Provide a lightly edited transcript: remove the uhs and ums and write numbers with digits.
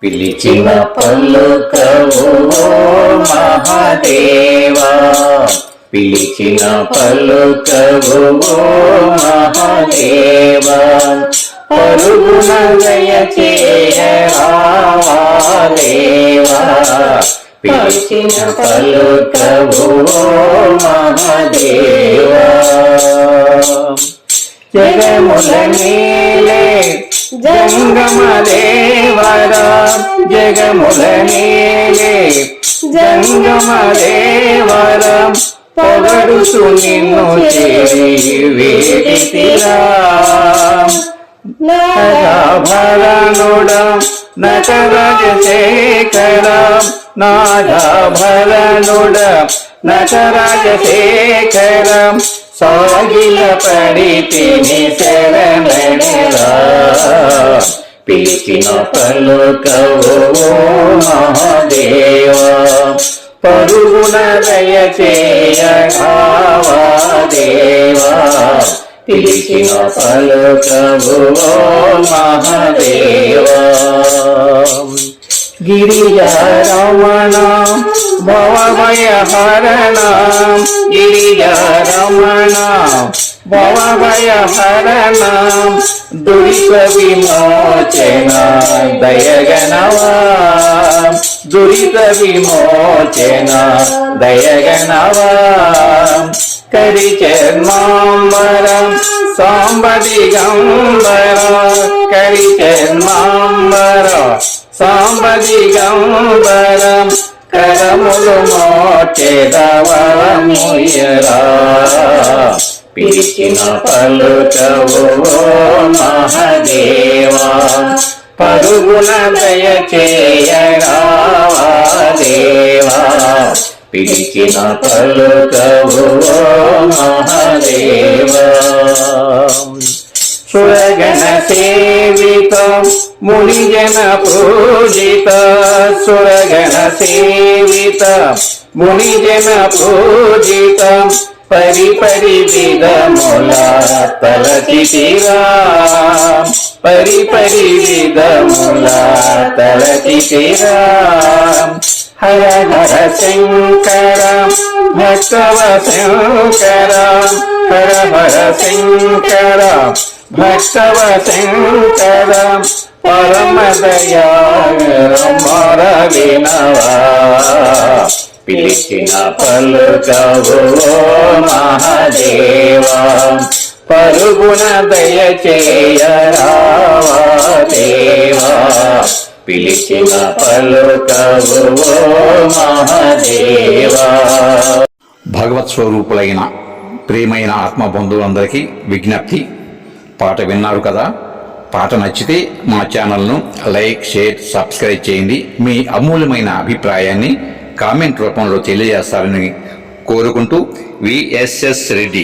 పిలిచిన పలుకవు మహాదేవా, పిలిచిన పలుకవు మహాదేవా, పరుగున దయచేయరావాదేవా, పిలిచిన పలుకవు మహాదేవా. జగముల నీలే జంగమదేవరా, జగముల నీలే జంగమదేవరా, పొగడుతూ నిన్ను చేరి వేడితిరా. నాగాభరణుడ నటరాజశేఖర, నాగాభరణుడ నటరాజశేఖర, సాగిల పడితిని శరణెరా. పిలిచిన పలుకవు మహాదేవా, పరుగున దయచేయరావాదేవా, పిలిచిన పలుకవు మహాదేవా. గిరిజారమణ భవభయహరణ, గిరిజారమణ భవభయహరణ, దురిత విమోచన దయగణవా, దురిత విమోచన దయగణవా. కరిచర్మాంబరం సాంబదిగంబర, కరిచర్మాంబర సాంబదిగంబర, కరములు మోచెదవరముయరా. పిలిచిన పలుకవు మహాదేవా, పరుగున దయచేయరావాదేవా, పిలిచిన పలుకవు మహాదేవా. సురగణ సేవిత మునిజన పూజిత, సురగణ సేవిత మునిజన పూజిత, పరిపరి విధముల తలచితిరా, పరిపరి విధముల తలచితిరా. హర హర శంకర భక్తవ శంకర, హర హర శంకర భక్తవ శంకర, పరమ దయాళు మర వినవా. పిలిచిన పలుకవు మహాదేవా, పరుగున దయచేయరావాదేవా, పిలిచిన పలుకవు మహాదేవా. భగవత్ స్వరూపులైన ప్రియమైన ఆత్మబంధువులందరికీ విజ్ఞప్తి. పాట విన్నారు కదా, పాట నచ్చితే మా ఛానల్ను లైక్, షేర్, సబ్స్క్రైబ్ చేయండి. మీ అమూల్యమైన అభిప్రాయాన్ని కామెంట్ రూపంలో తెలియజేస్తారని కోరుకుంటూ విఎస్ఎస్ రెడ్డి.